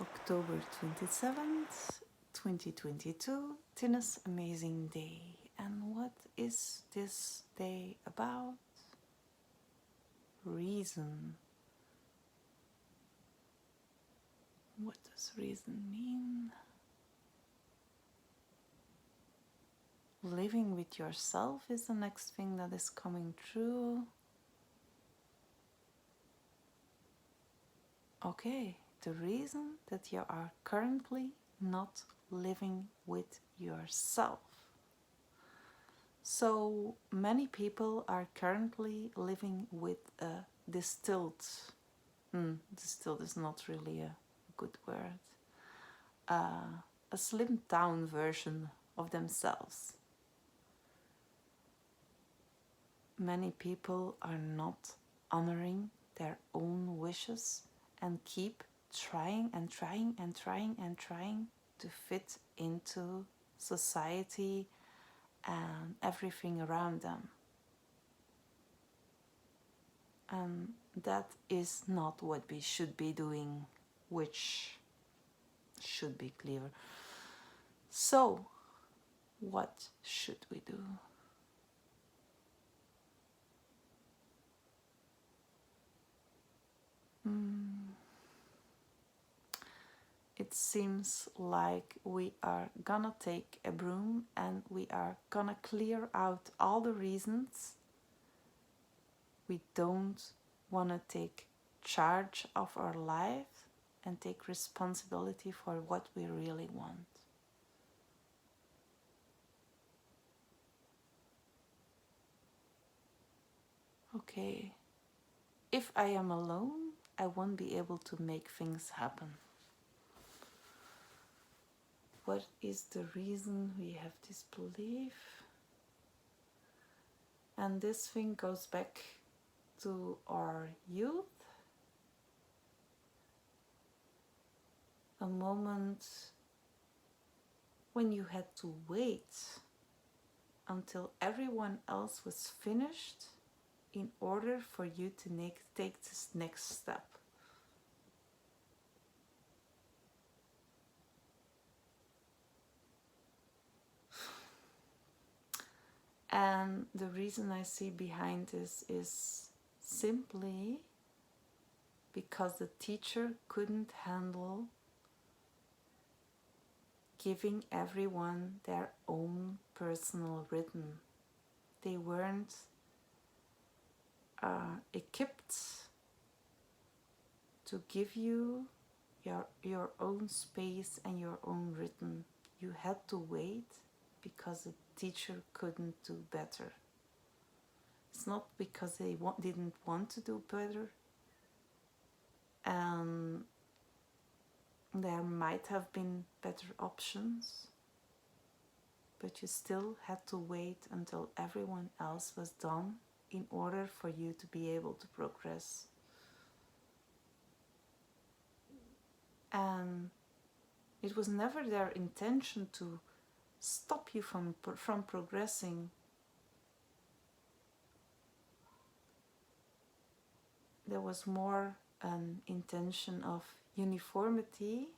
October 27th, 2022, Tina's amazing day. And what is this day about? Reason. What does reason mean? Living with yourself is the next thing that is coming true. Okay, the reason that you are currently not living with yourself. So many people are currently living with a distilled, distilled is not really a good word, a slimmed down version of themselves. Many people are not honoring their own wishes and keep trying and trying and trying and trying to fit into society and everything around them. And that is not what we should be doing, which should be clear. So, what should we do? It seems like we are gonna take a broom and we are gonna clear out all the reasons we don't want to take charge of our life and take responsibility for what we really want. Okay, if I am alone, I won't be able to make things happen. What is the reason we have this belief? And this thing goes back to our youth. A moment when you had to wait until everyone else was finished in order for you to take this next step. And the reason I see behind this is simply because the teacher couldn't handle giving everyone their own personal rhythm. They weren't equipped to give you your own space and your own rhythm. You had to wait because the teacher couldn't do better. It's not because they didn't want to do better. And there might have been better options, but you still had to wait until everyone else was done in order for you to be able to progress. And it was never their intention to stop you from progressing. There was more an intention of uniformity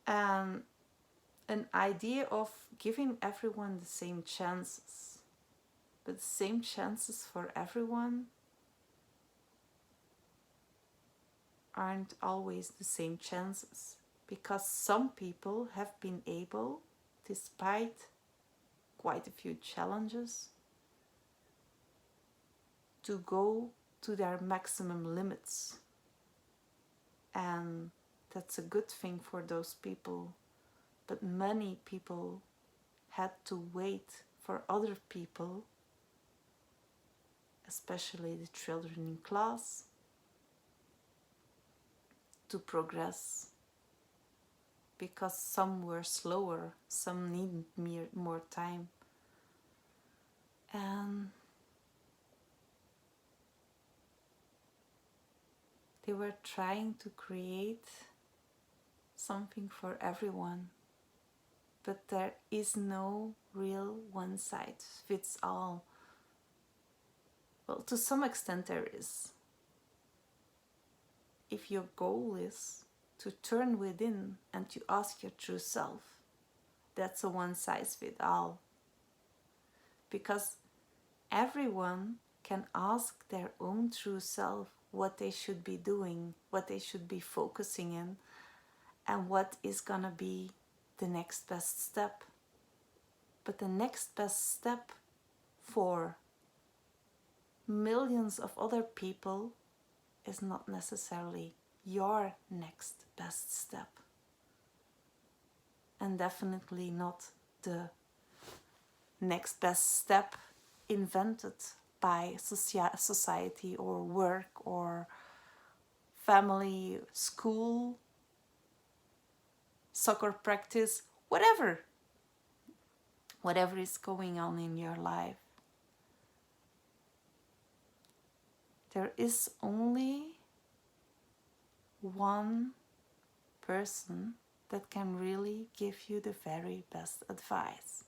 and an idea of giving everyone the same chances. But the same chances for everyone aren't always the same chances, because some people have been able, despite quite a few challenges, to go to their maximum limits. And that's a good thing for those people. But many people had to wait for other people, especially the children in class, to progress, because some were slower, some needed more time. And they were trying to create something for everyone, but there is no real one size fits all. Well, to some extent there is. if your goal is to turn within and to ask your true self, that's a one size fits all. Because everyone can ask their own true self what they should be doing, what they should be focusing in, and what is gonna be the next best step. But the next best step for millions of other people is not necessarily your next best step. And definitely not the next best step invented by society or work or family, school, soccer practice, whatever is going on in your life. There is only one person that can really give you the very best advice.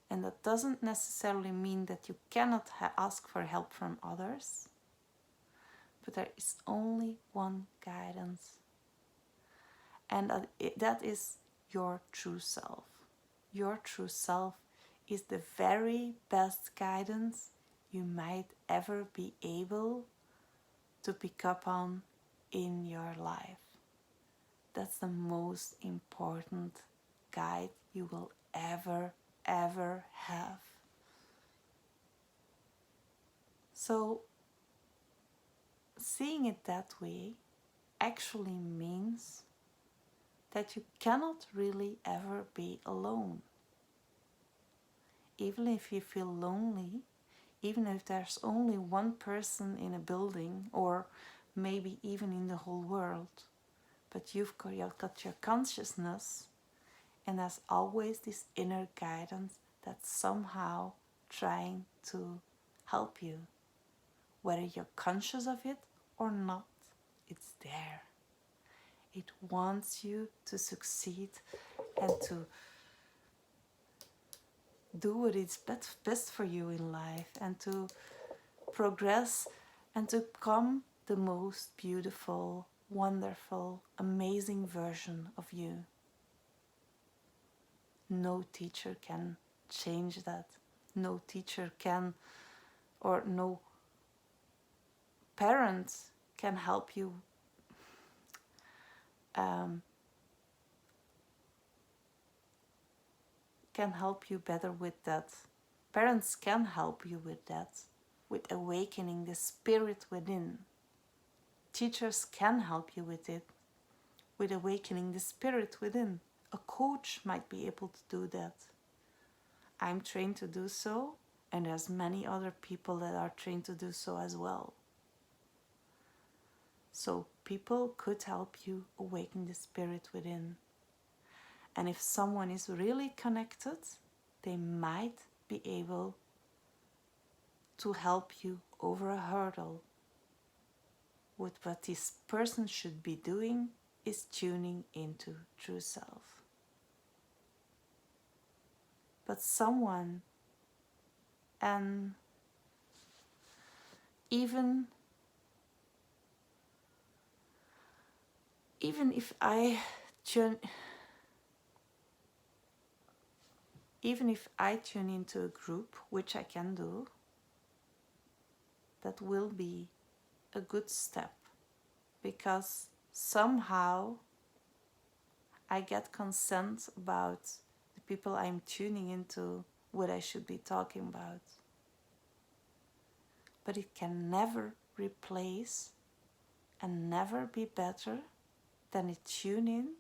And that doesn't necessarily mean that you cannot ask for help from others, but there is only one guidance, and that is your true self. Your true self is the very best guidance you might ever be able to pick up on in your life. That's the most important guide you will ever have. So, seeing it that way actually means that you cannot really ever be alone. Even if you feel lonely, even if there's only one person in a building or maybe even in the whole world, but you've got your consciousness, and there's always this inner guidance that's somehow trying to help you. Whether you're conscious of it or not, it's there. It wants you to succeed and to do what is best for you in life, and to progress and to become the most beautiful, wonderful, amazing version of you. No teacher can change that. No teacher can, or no parent can help you better with that. Parents can help you with that, with awakening the spirit within. Teachers can help you with it, with awakening the spirit within. A coach might be able to do that. I'm trained to do so, and there's many other people that are trained to do so as well. So people could help you awaken the spirit within. And if someone is really connected, they might be able to help you over a hurdle. What this person should be doing is tuning into true self. But someone, and even if I tune into a group, which I can do, that will be a good step, because somehow I get consent about the people I'm tuning into, what I should be talking about. But it can never replace and never be better than a tune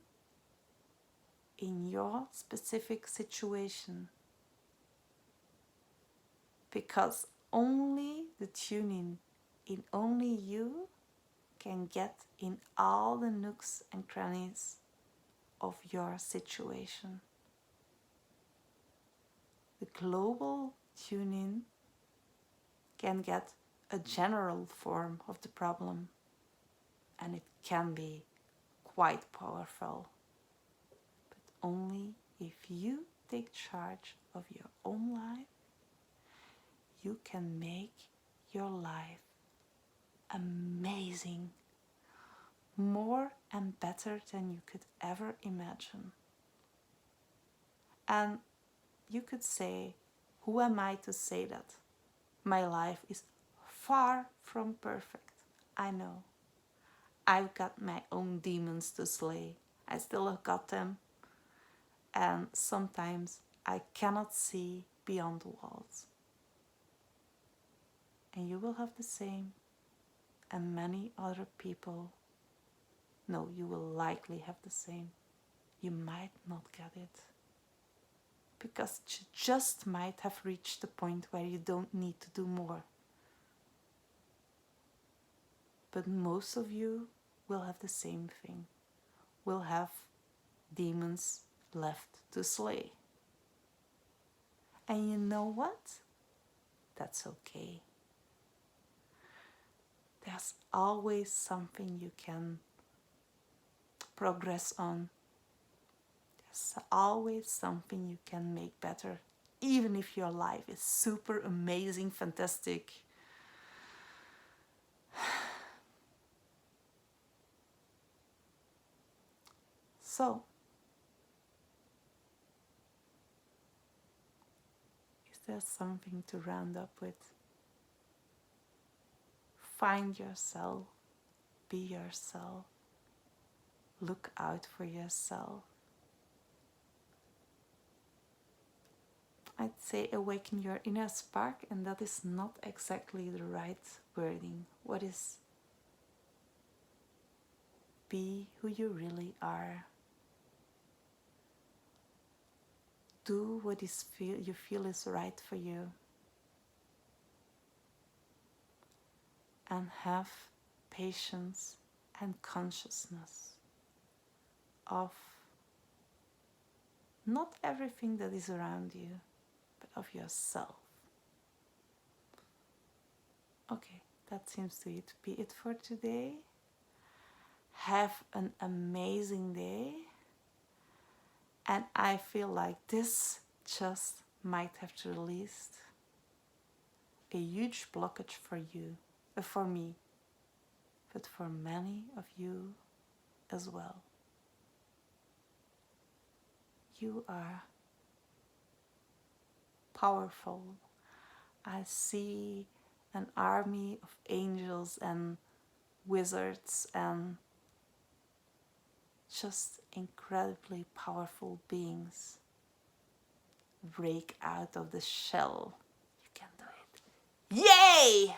in your specific situation. Because only the tuning in only you can get in all the nooks and crannies of your situation. The global tuning can get a general form of the problem, and it can be quite powerful. But only if you take charge of your own life, you can make your life amazing, more and better than you could ever imagine. And you could say, who am I to say that? My life is far from perfect. I know. I've got my own demons to slay. I still have got them. And sometimes I cannot see beyond the walls. And you will have the same. And many other people, no, you will likely have the same. You might not get it. Because you just might have reached the point where you don't need to do more. But most of you will have the same thing. Will have demons left to slay. And you know what? That's okay. There's always something you can progress on. There's always something you can make better. Even if your life is super amazing, fantastic. So, is there something to round up with? Find yourself, be yourself, look out for yourself. I'd say awaken your inner spark, and that is not exactly the right wording. What is be who you really are. Do what you feel is right for you. And have patience and consciousness of not everything that is around you, but of yourself. Okay, that seems to be it for today. Have an amazing day. And I feel like this just might have released a huge blockage for you, for me, but for many of you as well. You are powerful. I see an army of angels and wizards and just incredibly powerful beings break out of the shell. You can do it. Yay!